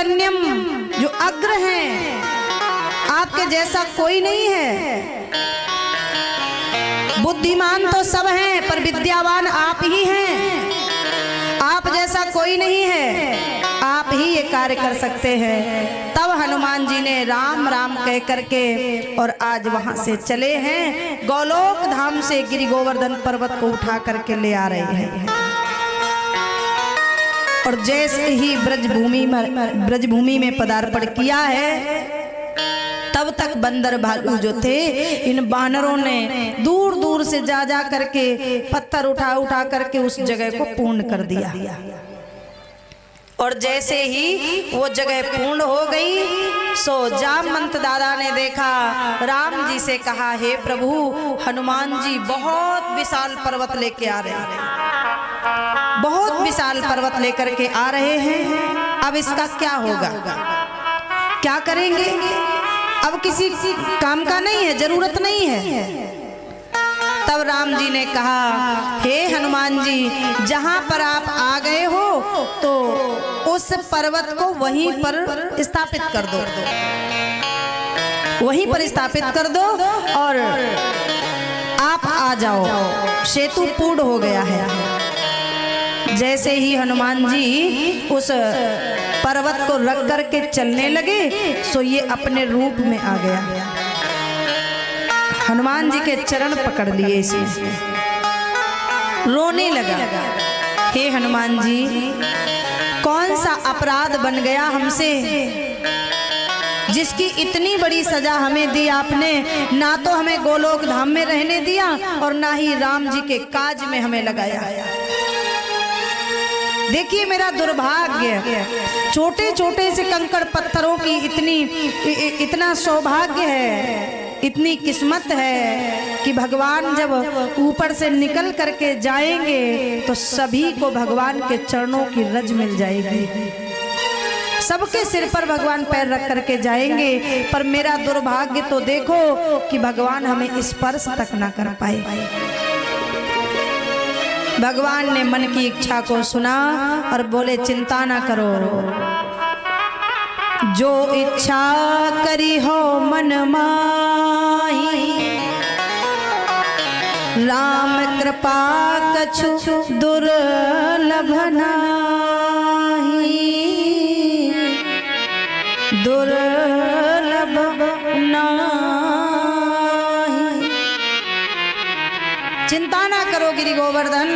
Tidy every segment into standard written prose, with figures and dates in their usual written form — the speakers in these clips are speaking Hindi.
चैतन्यम जो अग्र हैं, आपके जैसा कोई नहीं है। बुद्धिमान तो सब हैं पर विद्यावान आप ही हैं, आप जैसा कोई नहीं है, आप ही ये कार्य कर सकते हैं। तब हनुमान जी ने राम राम कह करके और आज वहां से चले हैं, गोलोक धाम से गिरि गोवर्धन पर्वत को उठा करके ले आ रहे हैं। और जैसे ही ब्रजभूमि में पदार्पण किया है, तब तक बंदर भालू जो थे, इन बानरों ने दूर दूर से जा जा करके पत्थर उठा उठा करके उस जगह को पूर्ण कर दिया। और जैसे ही वो जगह पूर्ण हो गई, सो जामवंत दादा ने देखा, राम जी से कहा, हे प्रभु, हनुमान जी बहुत विशाल पर्वत लेके आ रहे हैं, बहुत विशाल पर्वत लेकर के आ रहे हैं। अब इसका क्या होगा, क्या करेंगे? अब किसी काम का नहीं है, जरूरत नहीं है। तब राम जी ने कहा, हे हनुमान जी, जहां पर आप आ गए हो तो उस पर्वत को वहीं पर स्थापित कर दो, वहीं पर स्थापित कर दो और आप आ जाओ, सेतु पूर्ण हो गया है। जैसे ही हनुमान जी उस पर्वत को रख करके चलने लगे, सो ये अपने रूप में आ गया। हनुमान जी के चरण पकड़ लिए इसने, रोने लगा, हे हनुमान जी, कौन सा अपराध बन गया हमसे, जिसकी इतनी बड़ी सजा हमें दी आपने। ना तो हमें गोलोक धाम में रहने दिया और ना ही राम जी के काज में हमें लगाया। देखिए मेरा दुर्भाग्य, छोटे छोटे से कंकड़ पत्थरों की इतना सौभाग्य है, इतनी किस्मत है कि भगवान जब ऊपर से निकल करके जाएंगे तो सभी को भगवान के चरणों की रज मिल जाएगी। सबके सिर पर भगवान पैर रख करके जाएंगे, पर मेरा दुर्भाग्य तो देखो कि भगवान हमें स्पर्श तक ना कर पाए। भगवान ने मन की इच्छा को सुना और बोले, चिंता ना करो, जो इच्छा करी हो मन माही, राम कृपा कछु दुर्लभ नाहि, दुर्लभ नाहि। चिंता ना करो गिरि गोवर्धन,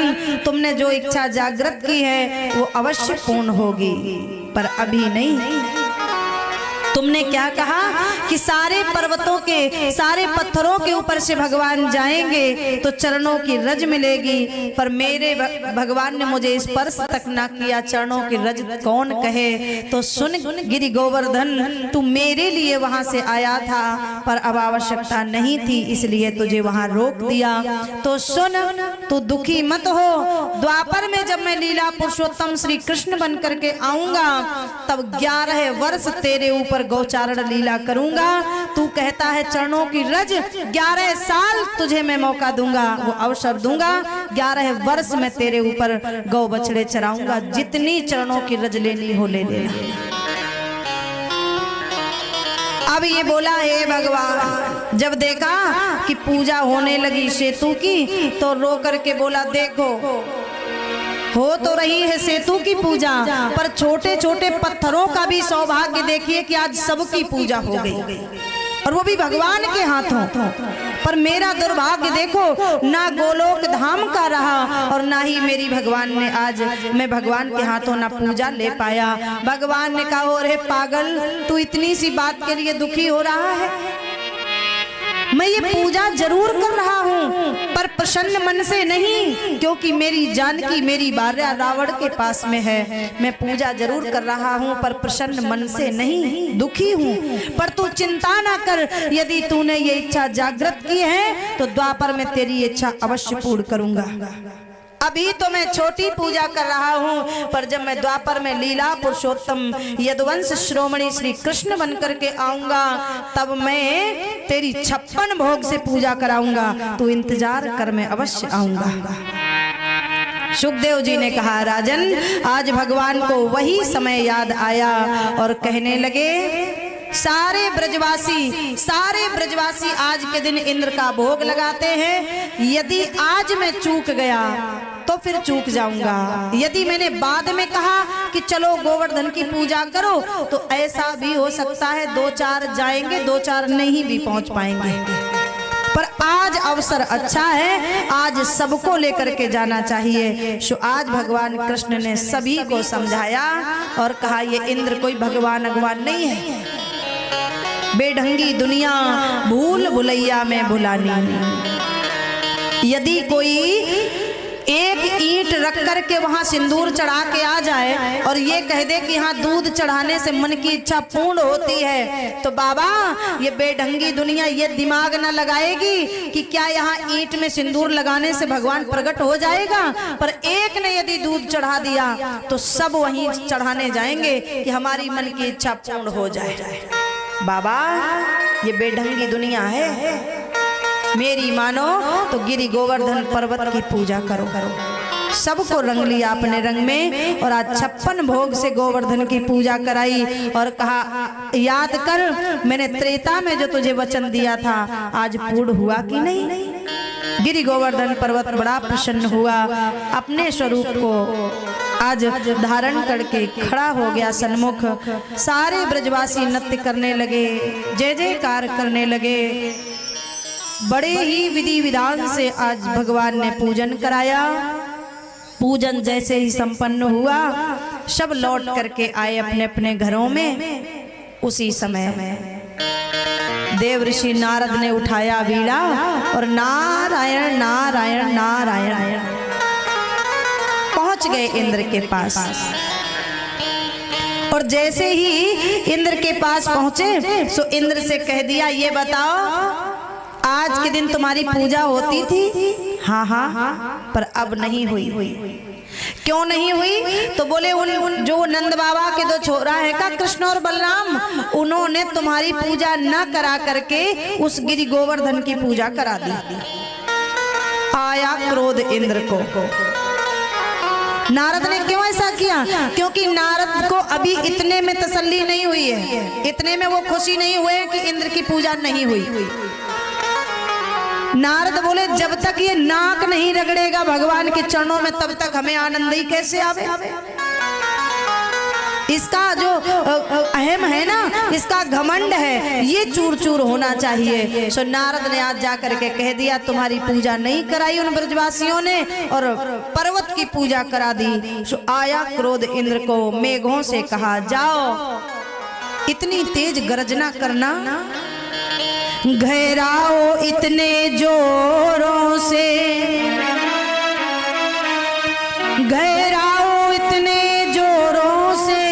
तुमने जो इच्छा जागृत की है वो अवश्य पूर्ण होगी, पर अभी नहीं। तुमने क्या कहा कि सारे पर्वतों के, सारे पत्थरों के ऊपर से भगवान जाएंगे तो चरणों की रज मिलेगी, पर मेरे भगवान ने मुझे स्पर्श तक ना किया, चरणों की रज कौन कहे। तो सुन गिरि गोवर्धन, तू मेरे लिए वहां से आया था, पर अब आवश्यकता नहीं थी, इसलिए तुझे वहां रोक दिया। तो सुन, तू दुखी मत हो, द्वापर में जब मैं लीला पुरुषोत्तम श्री कृष्ण बन करके आऊंगा, तब 11 वर्ष तेरे ऊपर गौचारण लीला करूंगा। तू कहता है चरणों की रज, 11 साल तुझे मैं मौका दूंगा, वो अवसर दूंगा, 11 वर्ष में तेरे ऊपर गौ बछड़े चराऊंगा, जितनी चरणों की रज लेनी हो ले लेना। अब ये बोला, हे भगवान, जब देखा कि पूजा होने लगी सेतु की, तो रो करके बोला, देखो हो तो रही है सेतु की पूजा, पर छोटे छोटे पत्थरों का भी सौभाग्य देखिए कि आज सबकी पूजा हो गई, और वो भी भगवान के हाथों। पर मेरा दुर्भाग्य देखो, ना गोलोक धाम का रहा और ना ही मेरी भगवान ने आज मैं भगवान के हाथों ना पूजा ले पाया। भगवान ने कहा, अरे पागल, तू इतनी सी बात के लिए दुखी हो रहा है? मैं ये पूजा जरूर कर रहा हूँ, पर प्रसन्न मन से नहीं, क्योंकि मेरी जानकी, मेरी भार्या रावण के पास में है। मैं पूजा जरूर कर रहा हूँ, पर प्रसन्न मन से नहीं, दुखी हूँ। पर तू चिंता ना कर, यदि तूने ये इच्छा जागृत की है तो द्वापर में तेरी इच्छा अवश्य पूर्ण करूंगा। अभी तो मैं छोटी पूजा कर रहा हूँ, पर जब मैं द्वापर में लीला पुरुषोत्तम यदुवंश श्रोमणी श्री कृष्ण बनकर के आऊंगा, तब मैं तेरी 56 भोग से पूजा कराऊंगा। तू इंतजार कर, मैं अवश्य आऊंगा। सुखदेव जी ने कहा राजन, आज भगवान को वही समय याद आया और कहने लगे सारे ब्रजवासी आज के दिन इंद्र का भोग लगाते हैं। यदि आज मैं चूक गया तो फिर चूक जाऊंगा। यदि मैंने बाद में कहा कि चलो गोवर्धन की पूजा करो तो ऐसा भी हो सकता है 2-4 जाएंगे, 2-4 नहीं भी पहुंच पाएंगे। पर आज अवसर अच्छा है, आज सबको लेकर के जाना चाहिए। सो आज भगवान कृष्ण ने सभी को समझाया और कहा ये इंद्र कोई भगवान नहीं है, बेढंगी दुनिया भूल भुलैया में भुलानी। यदि कोई एक ईंट रख कर के वहां सिंदूर चढ़ा के आ जाए और ये कह दे कि यहाँ दूध चढ़ाने से मन की इच्छा पूर्ण होती है, तो बाबा ये बेढंगी दुनिया ये दिमाग न लगाएगी कि क्या यहाँ ईंट में सिंदूर लगाने से भगवान प्रकट हो जाएगा। पर एक ने यदि दूध चढ़ा दिया तो सब वहीं चढ़ाने जाएंगे कि हमारी मन की इच्छा पूर्ण हो जाए। बाबा ये बेढंगी दुनिया है, मेरी मानो तो गिरि गोवर्धन पर्वत की पूजा करो। सबको रंग लिया अपने रंग में और आज 56 भोग से गोवर्धन की पूजा कराई और कहा याद कर मैंने त्रेता में जो तुझे वचन दिया था आज पूर्ण हुआ कि नहीं। गिरि गोवर्धन पर्वत बड़ा प्रसन्न हुआ, अपने स्वरूप को आज धारण करके खड़ा हो गया सन्मुख। सारे ब्रजवासी नृत्य करने लगे, जय जयकार करने लगे। बड़े ही विधि विधान से आज भगवान ने पूजन कराया। पूजन जैसे ही संपन्न हुआ सब लौट करके आए अपने अपने घरों में। उसी समय में देव ऋषि नारद ने उठाया वीणा और नारायण नारायण नारायण पहुंच गए इंद्र के पास। और जैसे ही इंद्र के पास पहुंचे सो इंद्र से कह दिया ये बताओ आज के दिन तुम्हारी पूजा होती थी? हाँ, पर अब नहीं हुई। क्यों नहीं हुई? तो बोले उन जो नंद बाबा के 2 छोरा है का कृष्ण और बलराम, उन्होंने तुम्हारी पूजा न करा करके उस गिरि गोवर्धन की पूजा करा दी। आया क्रोध इंद्र को। नारद ने क्यों ऐसा किया? क्योंकि नारद को अभी इतने में तसल्ली नहीं हुई है, इतने में वो खुशी नहीं हुए कि इंद्र की पूजा नहीं हुई। नारद बोले जब तक ये नाक नहीं रगड़ेगा भगवान के चरणों में तब तक हमें आनंद ही कैसे आवे। इसका जो अहम है ना, इसका घमंड है, ये चूर चूर होना चाहिए। सो नारद ने आज जाकर के कह दिया तुम्हारी पूजा नहीं कराई उन ब्रजवासियों ने और पर्वत की पूजा करा दी। सो आया क्रोध इंद्र को, मेघों से कहा जाओ इतनी तेज गर्जना करना, घेराओ इतने जोरों से, घेराओ इतने जोरों से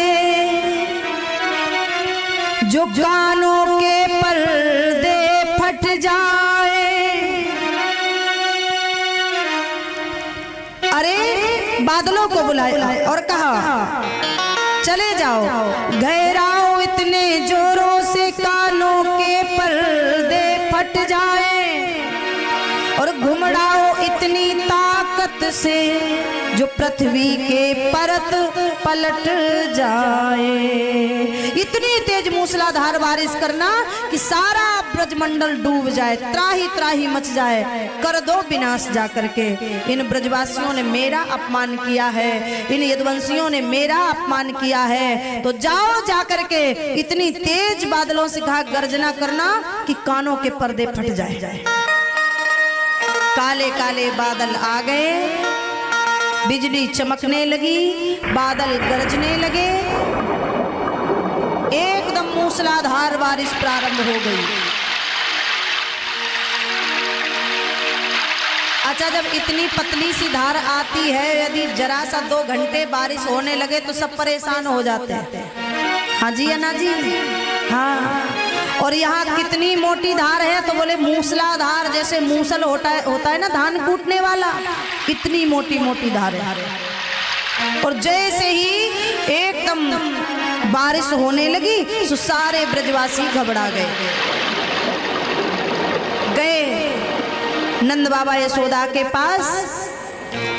जो कानों के पर्दे फट जाए। अरे बादलों को बुलाया और कहा चले जाओ, घेराओ इतने जोरों से कानों के पर्दे फट जाए और घुमड़ाओ इतनी ताकत से जो पृथ्वी के परत पलट जाए। इतनी तेज मूसलाधार बारिश करना कि सारा ब्रजमंडल डूब जाए, त्राही त्राही मच जाए, कर दो विनाश जा करके। इन ब्रजवासियों ने मेरा अपमान किया है, इन यदुवंशियों ने मेरा अपमान किया है, तो जाओ जा करके इतनी तेज बादलों से कहा गर्जना करना कि कानों के पर्दे फट जाए। काले काले बादल आ गए, बिजली चमकने लगी, बादल गरजने लगे, एकदम मूसलाधार बारिश प्रारंभ हो गई। अच्छा, जब इतनी पतली सी धार आती है, यदि जरा सा 2 घंटे बारिश होने लगे तो सब परेशान हो जाते हैं। हाँ जी अन्ना जी, हाँ। और यहाँ कितनी मोटी धार है तो बोले मूसलाधार, जैसे मूसल होता है ना धान कूटने वाला, इतनी मोटी मोटी धार है। और जैसे ही एकदम बारिश होने लगी तो सारे ब्रजवासी घबरा गए। नंद बाबा यशोदा के पास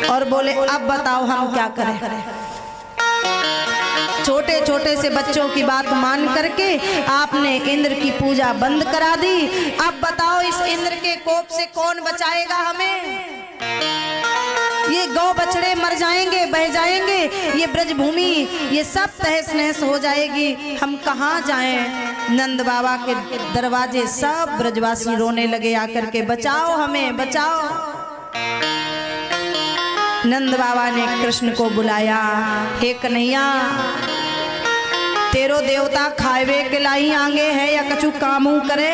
और बोले अब बताओ हम क्या करें। छोटे छोटे से बच्चों की बात मान करके आपने इंद्र की पूजा बंद करा दी। अब बताओ इस इंद्र के कोप से कौन बचाएगा हमें? ये गौ बछड़े मर जाएंगे, बह जाएंगे, ये ब्रजभूमि ये सब तहस नहस हो जाएगी, हम कहाँ जाएं? नंद बाबा के दरवाजे सब ब्रजवासी रोने लगे आकर के, बचाओ हमें, बचाओ। नंद बाबा ने कृष्ण को बुलाया, हे कन्हैया तेरो देवता खावे के लाई आगे है या कछु कामू करे?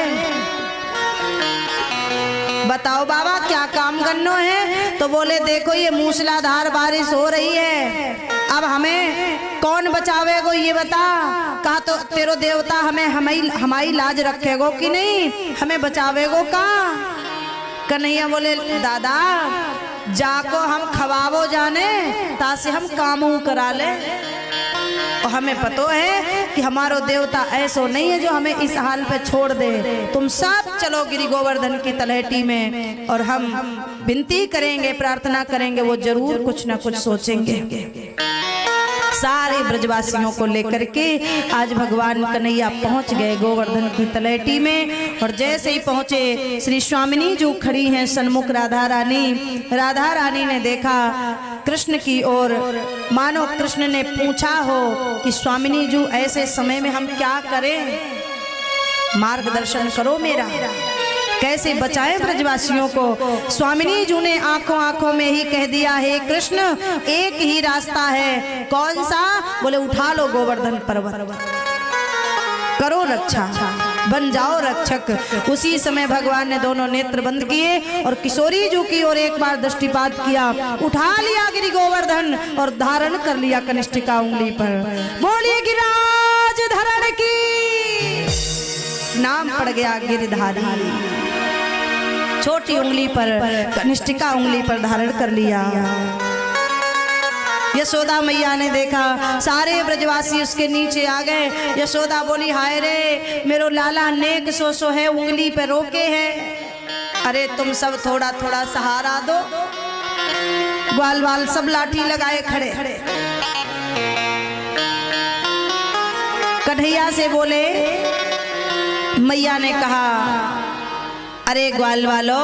बताओ बाबा क्या काम करना है? तो बोले देखो ये मूसलाधार बारिश हो रही है, अब हमें कौन बचावेगो ये बता। कहा तो तेरो देवता हमें हमारी लाज रखेगो कि नहीं, हमें बचावेगो का? कन्हैया बोले दादा जाको हम खवाबो जाने तासे हम कामू करा ले, और हमें पतो है कि हमारो देवता ऐसो नहीं है जो हमें इस हाल पे छोड़ दे। तुम सब चलो गिरि गोवर्धन की तलहटी में और हम विनती करेंगे, प्रार्थना करेंगे, वो जरूर कुछ ना कुछ सोचेंगे। सारे ब्रजवासियों को लेकर के आज भगवान कन्हैया पहुंच गए गोवर्धन की तलहटी में। और जैसे ही पहुंचे श्री स्वामिनी जो खड़ी हैं सन्मुख राधा रानी ने देखा कृष्ण की ओर, मानो कृष्ण ने पूछा हो कि स्वामिनी जी ऐसे समय में हम क्या करें, मार्गदर्शन करो मेरा, कैसे बचाएं ब्रजवासियों को। स्वामिनी जी ने आंखों आंखों में ही कह दिया, हे कृष्ण एक ही रास्ता है। कौन सा? बोले उठा लो गोवर्धन पर्वत, करो रक्षा, बन जाओ रक्षक। उसी समय भगवान ने दोनों नेत्र बंद किए और किशोरी जी की ओर एक बार दृष्टिपात किया, उठा लिया गिरि गोवर्धन और धारण कर लिया कनिष्ठिका उंगली पर। बोलिए गिरिराज धरण की, नाम पड़ गया गिरिधारी। छोटी उंगली पर कनिष्ठिका उंगली पर धारण कर लिया। यशोदा मैया ने देखा, सारे ब्रजवासी उसके नीचे आ गए। यशोदा बोली हाय रे मेरो लाला नेक सो है, उंगली पे रोके है, अरे तुम सब थोड़ा थोड़ा सहारा दो। ग्वाल वाल सब लाठी लगाए खड़े। कन्हैया से बोले, मैया ने कहा अरे ग्वाल वालो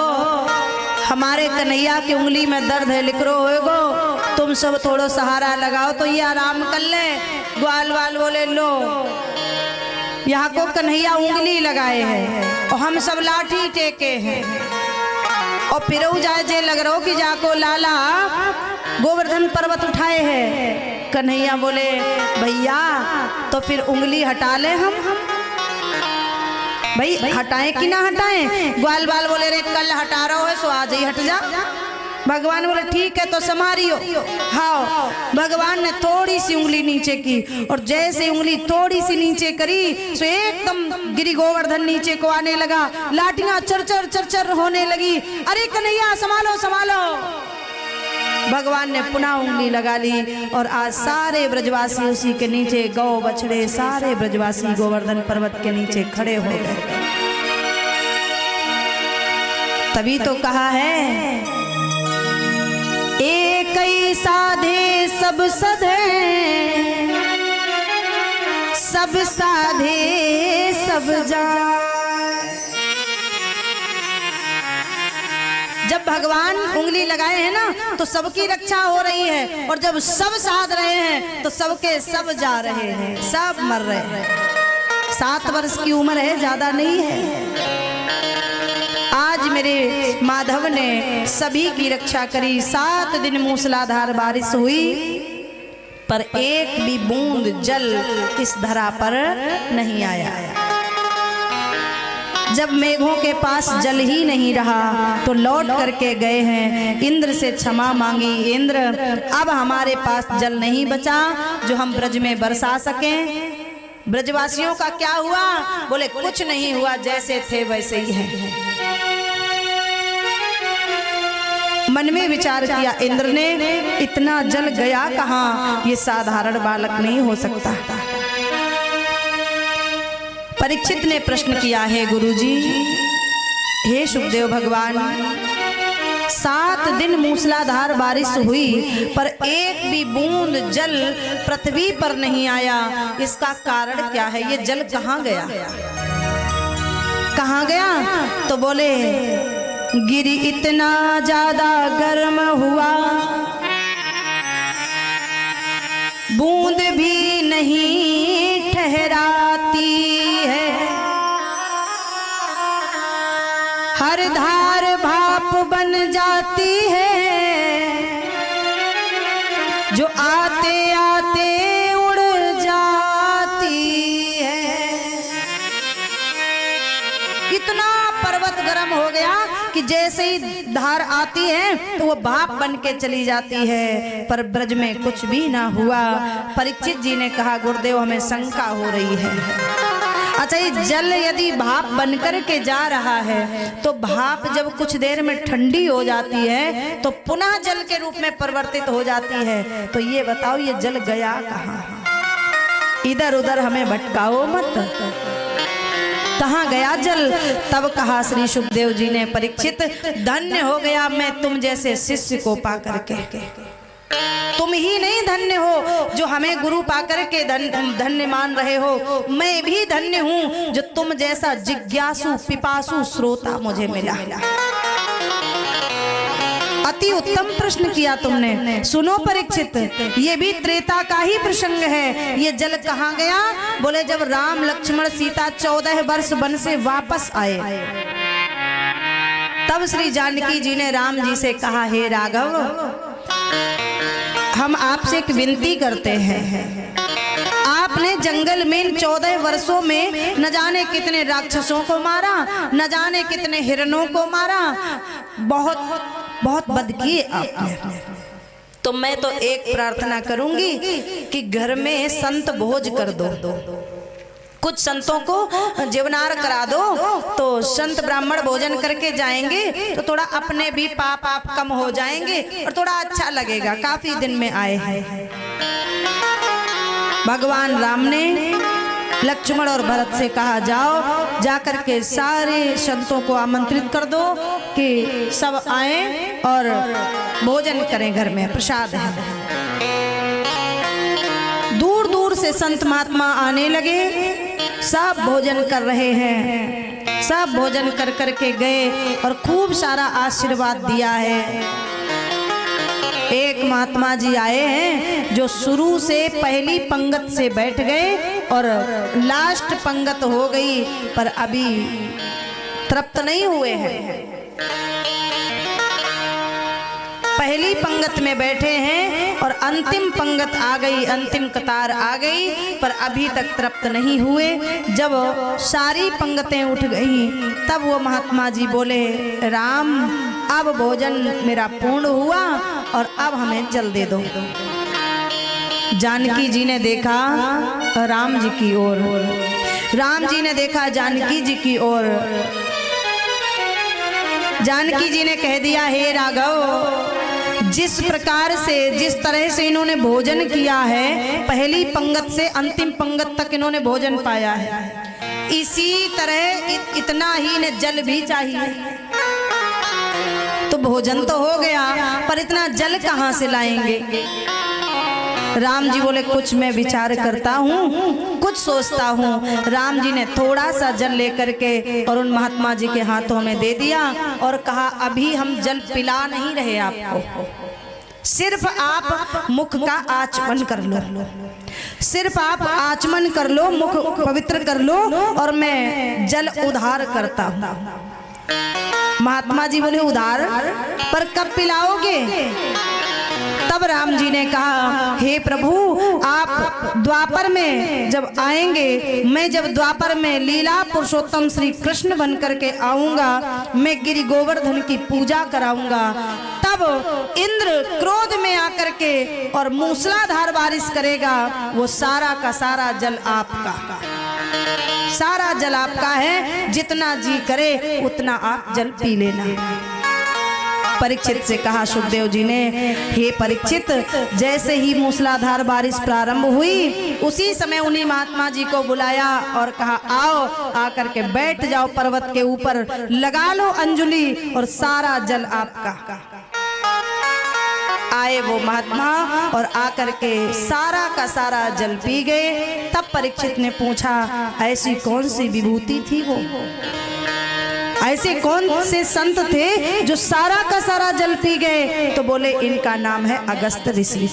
हमारे कन्हैया की उंगली में दर्द है, लिकरो होएगो, तुम सब थोड़ो सहारा लगाओ तो ये आराम कर ले। ग्वाल वाल बोले लो यहाँ को कन्हैया उंगली लगाए हैं और हम सब लाठी टेके हैं, और फिर जाए जे लग रहा हो कि जाको लाला गोवर्धन पर्वत उठाए हैं। कन्हैया बोले भैया तो फिर उंगली हटा ले हम भाई, हटाएं कि ना हटाएं? ग्वाल बाल बोले रे कल हटा रहा हो सो आज ही हट जा। भगवान बोले ठीक है तो संभारियो। हाँ, भगवान ने थोड़ी सी उंगली नीचे की और जैसे उंगली थोड़ी सी नीचे करी सो एकदम गिरि गोवर्धन नीचे को आने लगा, लाठियां चरचर चरचर होने लगी। अरे कन्हैया संभालो संभालो। भगवान ने पुनः उंगली लगा ली और आज सारे ब्रजवासी उसी के नीचे, गौ बछड़े सारे ब्रजवासी गोवर्धन पर्वत के नीचे खड़े हो गए। तभी तो कहा है एक ही साधे सब सधे, सब साधे सब जाए। जब भगवान उंगली लगाए हैं ना तो सबकी रक्षा हो रही है, और जब सब साध रहे हैं तो सबके सब जा रहे हैं, सब मर रहे हैं। 7 वर्ष की उम्र है, ज्यादा नहीं है। आज मेरे माधव ने सभी की रक्षा करी। 7 दिन मूसलाधार बारिश हुई पर एक भी बूंद जल इस धरा पर नहीं आया। जब मेघों के पास जल ही नहीं रहा तो लौट करके गए हैं, इंद्र से क्षमा मांगी, इंद्र अब हमारे पास जल नहीं बचा जो हम ब्रज में बरसा सकें। ब्रजवासियों का क्या हुआ? बोले कुछ नहीं हुआ, जैसे थे वैसे ही हैं। मन में विचार किया इंद्र ने, इतना जल गया कहाँ, ये साधारण बालक नहीं हो सकता। परीक्षित ने प्रश्न किया, है गुरुजी, हे सुखदेव भगवान, 7 दिन मूसलाधार बारिश हुई पर एक भी बूंद जल पृथ्वी पर नहीं आया। इसका कारण क्या है? ये जल कहाँ गया? कहाँ गया? तो बोले गिरि इतना ज्यादा गर्म हुआ, बूंद भी नहीं ठहराती है, हर धार भाप बन जाती है, जो आते आते उड़ जाती है। इतना पर्वत गर्म हो गया कि जैसे ही धार आती है तो वो भाप बन के चली जाती है, पर ब्रज में कुछ भी ना हुआ। परीक्षित जी ने कहा गुरुदेव हमें शंका हो रही है। अच्छा, ये जल यदि भाप बनकर के जा रहा है तो भाप जब कुछ देर में ठंडी हो जाती है तो पुनः जल के रूप में परिवर्तित हो जाती है, तो ये बताओ ये जल गया कहाँ? इधर उधर हमें भटकाओ मत, कहाँ गया जल? तब कहा श्री सुखदेव जी ने परीक्षित धन्य हो गया मैं तुम जैसे शिष्य को पा करके। तुम ही नहीं धन्य हो जो हमें गुरु पाकर के धन्य मान रहे हो, मैं भी धन्य हूँ जो तुम जैसा जिज्ञासु पिपासु श्रोता मुझे मिला। अति उत्तम प्रश्न किया तुमने। सुनो परीक्षित, ये भी त्रेता का ही प्रसंग है। ये जल कहाँ गया? बोले जब राम लक्ष्मण सीता 14 वर्ष वन से वापस आए तब श्री जानकी जी ने राम जी से कहा हे राघव, हम आपसे एक विनती करते हैं। आपने जंगल में इन 14 वर्षों में न जाने कितने राक्षसों को मारा, न जाने कितने हिरणों को मारा, बहुत बद किए आपने। तो मैं तो एक प्रार्थना करूंगी कि घर में संत भोज कर दो, कुछ संतों को जीवनार करा दो, तो संत ब्राह्मण भोजन करके जाएंगे तो थोड़ा अपने भी पाप कम हो जाएंगे और थोड़ा अच्छा लगेगा। काफी दिन में आए हैं। भगवान राम ने लक्ष्मण और भरत से कहा जाओ जाकर के सारे संतों को आमंत्रित कर दो कि सब आए और भोजन करें, घर में प्रसाद है। दूर दूर से संत महात्मा आने लगे, सब भोजन कर रहे हैं। सब भोजन कर करके गए और खूब सारा आशीर्वाद दिया है। एक महात्मा जी आए हैं जो शुरू से पहली पंगत से बैठ गए और लास्ट पंगत हो गई, पर अभी तृप्त नहीं हुए हैं। पहली पंगत में बैठे हैं और अंतिम पंगत आ गई, अंतिम कतार आ गई, पर अभी तक तृप्त नहीं हुए। जब सारी पंगतें उठ गई तब वो महात्मा जी बोले राम अब भोजन मेरा पूर्ण हुआ और अब हमें जल दे दो। जानकी जी ने देखा राम जी की ओर, राम जी ने देखा जानकी जी की ओर। जानकी जी ने कह दिया हे राघव, जिस प्रकार से जिस तरह से इन्होंने भोजन किया है, पहली पंगत से अंतिम पंगत तक इन्होंने भोजन पाया है, इसी तरह इतना ही ने जल भी चाहिए। तो भोजन तो हो गया पर इतना जल कहाँ से लाएंगे? राम जी बोले कुछ मैं विचार करता हूँ, कुछ सोचता हूँ। राम जी ने थोड़ा सा जल लेकर के और उन महात्मा जी के हाथों में दे दिया और कहा अभी हम जल पिला नहीं रहे आपको, सिर्फ आप मुख का आचमन कर लो, सिर्फ आप आचमन कर लो, मुख पवित्र कर लो और मैं जल उधार करता हूँ। महात्मा जी बोले उधार, पर कब पिलाओगे? तब राम जी ने कहा हे प्रभु, आप द्वापर में जब आएंगे, मैं जब द्वापर में लीला पुरुषोत्तम श्री कृष्ण बन करके आऊंगा, मैं गिरि गोवर्धन की पूजा कराऊंगा, तब इंद्र क्रोध में आकर के और मूसलाधार बारिश करेगा, वो सारा का सारा जल आपका, सारा जल आपका है, जितना जी करे उतना आप जल पी लेना। परीक्षित से कहा सुखदेव जी ने, हे परीक्षित, जैसे ही मूसलाधार बारिश प्रारंभ हुई उसी समय उन्हीं महात्मा जी को बुलाया और कहा, आओ, आकर के बैठ जाओ पर्वत के ऊपर, लगा लो अंजलि और सारा जल आपका। आए वो महात्मा और आकर के सारा का सारा जल पी गए। तब परीक्षित ने पूछा, ऐसी कौन सी विभूति थी वो, ऐसे कौन से संत थे जो सारा का सारा जल पी गए? तो बोले, इनका नाम है अगस्त ऋषि,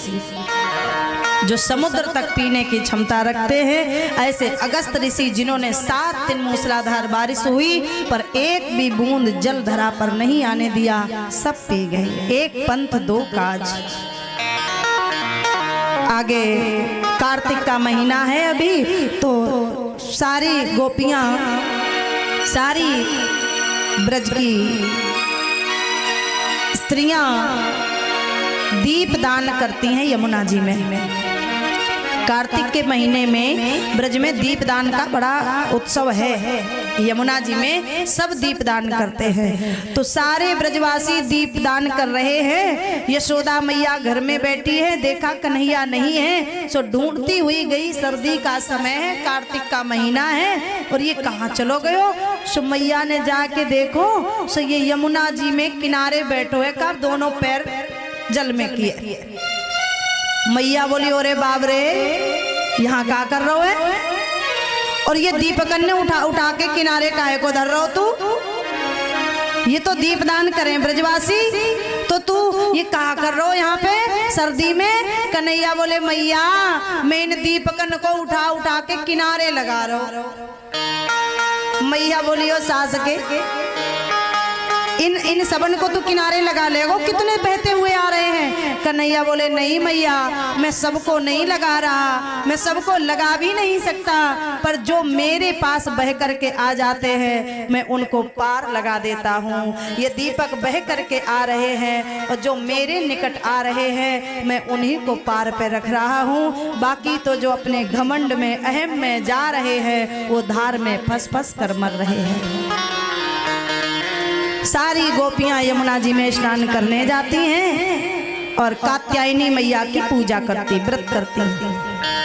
जो समुद्र तक पीने की क्षमता रखते हैं। ऐसे अगस्त ऋषि जिन्होंने 7 दिन मूसलाधार बारिश हुई पर एक भी बूंद जल धरा पर नहीं आने दिया, सब पी गए। एक पंथ दो काज। आगे कार्तिक का महीना है अभी, तो सारी गोपियां, सारी ब्रज की स्त्रियां दीप दान करती हैं यमुना जी में। कार्तिक के महीने में ब्रज में दीपदान का बड़ा उत्सव है। यमुना जी में सब दीपदान करते हैं। तो सारे ब्रजवासी दीपदान कर रहे हैं। यशोदा मैया घर में बैठी है, देखा कन्हैया नहीं है, सो ढूंढती हुई गई। सर्दी का समय है, कार्तिक का महीना है, और ये कहाँ चलो गयो? सो मैया ने जाके देखो, सो ये यमुना जी में किनारे बैठो है, का दोनों पैर जल में किए। मैया बोली, ओरे बाप रे, यहाँ क्या कर रहे हो? और ये दीपकन ने उठा के किनारे काहे को धर रहे हो तू? ये तो दीपदान करें ब्रजवासी, तो तू ये क्या कर रहे हो यहाँ पे सर्दी में? कन्हैया बोले, मैया मैं इन दीपकन को उठा के किनारे लगा रहा हूँ। मैया बोली, ओ सास के, इन सबन को तू किनारे लगा लेगो, कितने बहते हुए आ रहे हैं। कन्हैया बोले, नहीं मैया, मैं सबको नहीं लगा रहा, मैं सबको लगा भी नहीं सकता, पर जो मेरे पास बह करके आ जाते हैं मैं उनको पार लगा देता हूँ। ये दीपक बह करके आ रहे हैं और जो मेरे निकट आ रहे हैं मैं उन्हीं को पार पे रख रहा हूँ। बाकी तो जो अपने घमंड में, अहम में जा रहे हैं, वो धार में फंस फंस कर मर रहे हैं। सारी गोपियां यमुना जी में स्नान करने जाती हैं और कात्यायनी मैया की पूजा करती, व्रत करती।